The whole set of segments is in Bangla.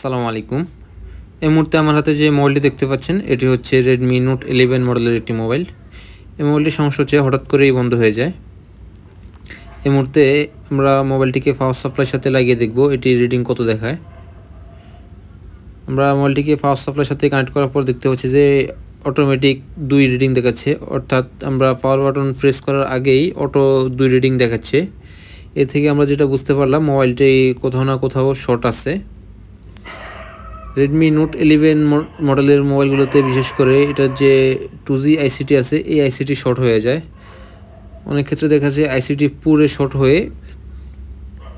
আসসালামু আলাইকুম। এই মুহূর্তে আমার হাতে যে মোবাইলটি দেখতে পাচ্ছেন এটি হচ্ছে Redmi Note 11 মডেলের একটি মোবাইল। এই মোবাইলটির সমস্যা হচ্ছে হঠাৎ করেই বন্ধ হয়ে যায়। এই মুহূর্তে আমরা মোবাইলটিকে পাওয়ার সাপ্লাইয়ের সাথে লাগিয়ে দেখব এটি রিডিং কত দেখায়। আমরা মোবাইলটিকে পাওয়ার সাপ্লাইয়ের সাথে কানেক্ট করার পর দেখতে পাচ্ছি যে অটোমেটিক 2 রিডিং দেখাচ্ছে, অর্থাৎ আমরা পাওয়ার বাটন প্রেস করার আগেই অটো 2 রিডিং দেখাচ্ছে। এ থেকে আমরা যেটা বুঝতে পারলাম মোবাইলটি কোথাও না কোথাও শর্ট আছে। Redmi Note 11 মডেলের মোবাইলগুলোতে বিশেষ করে এটার যে 2G আইসিটি আছে এই আইসিটি শর্ট হয়ে যায়। অনেক ক্ষেত্রে দেখা যায় আইসিটি পুরো শর্ট হয়ে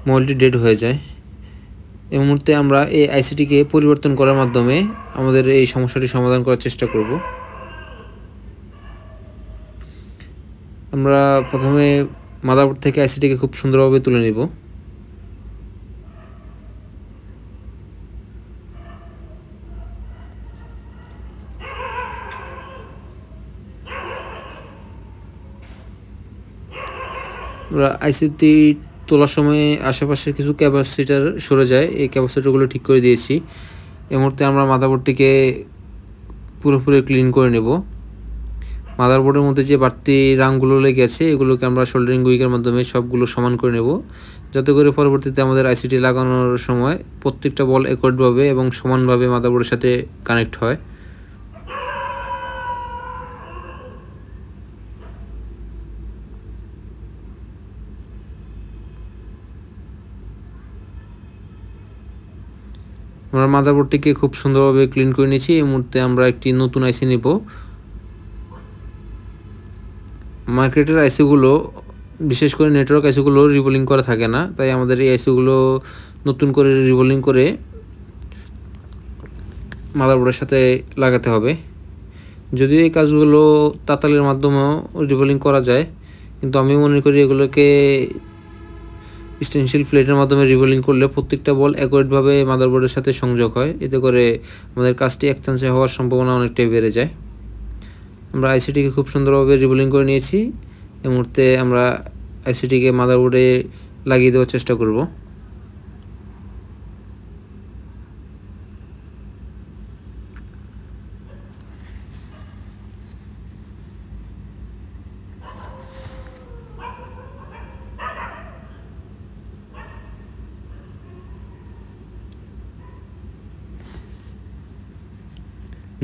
মোবাইলটি ডেড হয়ে যায়। এই মুহূর্তে আমরা এই আইসিটিকে পরিবর্তন করার মাধ্যমে আমাদের এই সমস্যাটি সমাধান করার চেষ্টা করব। আমরা প্রথমে মাদারবোর্ড থেকে আইসিটিকে খুব সুন্দরভাবে তুলে নেব। আমরা আইসিটি তোলার সময় আশেপাশে কিছু ক্যাপাসিটার সরে যায়, এই ক্যাপাসিটারগুলো ঠিক করে দিয়েছি। এই মুহূর্তে আমরা মাদারবোর্ডটিকে পুরোপুরি ক্লিন করে নেব। মাদারবোর্ডের মধ্যে যে বাড়তি রাংগুলো লেগে আছে এগুলোকে আমরা সোল্ডারিং গুইকের মাধ্যমে সবগুলো সমান করে নেব, যাতে করে পরবর্তীতে আমাদের আইসিটি লাগানোর সময় প্রত্যেকটা বল একইভাবে এবং সমানভাবে মাদারবোর্ডের সাথে কানেক্ট হয়। আমরা মাদারবোর্ডটিকে খুব সুন্দরভাবে ক্লিন করে নিয়েছি। এই মুহূর্তে আমরা একটি নতুন আইসি নেব। মার্কেটের আইসিগুলো বিশেষ করে নেটওয়ার্ক আইসিগুলো রিবোলিং করা থাকে না, তাই আমাদের এই আইসিগুলো নতুন করে রিবোলিং করে মাদারবোর্ডের সাথে লাগাতে হবে। যদিও এই কাজগুলো তাতালের মাধ্যমেও রিবোলিং করা যায়, কিন্তু আমি মনে করি এগুলোকে স্টেনসিল প্লেটের মাধ্যমে রিবোলিং করলে প্রত্যেকটা বল একইভাবে মাদারবোর্ডের সাথে সংযোগ হয়, এতে করে আমাদের কাজটি এক চান্সে হওয়ার সম্ভাবনা অনেকটাই বেড়ে যায়। আমরা আইসিটিকে খুব সুন্দরভাবে রিবোলিং করে নিয়েছি। এই মুহূর্তে আমরা আইসিটিকে মাদারবোর্ডে লাগিয়ে দেওয়ার চেষ্টা করব।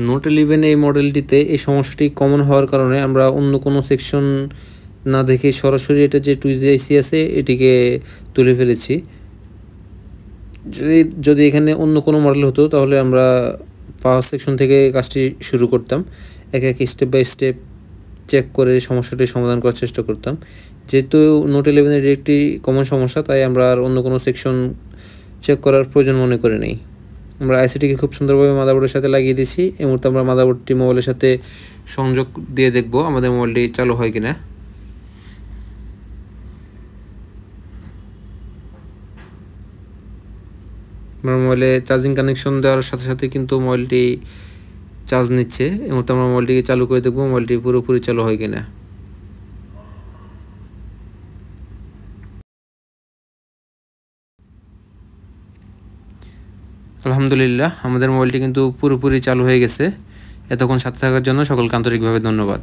Note 11 এই মডেলটিতে এই সমস্যাটি কমন হওয়ার কারণে আমরা অন্য কোনো সেকশন না দেখে সরাসরি এটা যে 2G আইসি আছে এটিকে তুলে ফেলেছি। যদি এখানে অন্য কোনো মডেল হতো তাহলে আমরা পাওয়ার সেকশন থেকে কাজটি শুরু করতাম, এক এক স্টেপ বাই স্টেপ চেক করে সমস্যাটি সমাধান করার চেষ্টা করতাম। যেহেতু Note 11 এর একটি কমন সমস্যা, তাই আমরা আর অন্য কোনো সেকশন চেক করার প্রয়োজন মনে করে নেই। আমরা আইসিটিকে খুব সুন্দরভাবে মাদারবোর্ডের সাথে লাগিয়ে দিয়েছি। এই মুহূর্তে আমরা মাদারবোর্ডটি মোবাইলের সাথে সংযোগ দিয়ে দেখব আমাদের মোবাইলটি চালু হয় কিনা। আমার মোবাইলে চার্জিং কানেকশন দেওয়ার সাথে সাথে কিন্তু মোবাইলটি চার্জ নিচ্ছে। এই মুহূর্তে আমরা মোবাইলটিকে চালু করে দেখব মোবাইলটি পুরোপুরি চালু হয় কিনা। আলহামদুলিল্লাহ, আমাদের মোবাইলটি কিন্তু পুরোপুরি চালু হয়ে গেছে। এতক্ষণ সাথে থাকার জন্য সকলকে আন্তরিকভাবে ধন্যবাদ।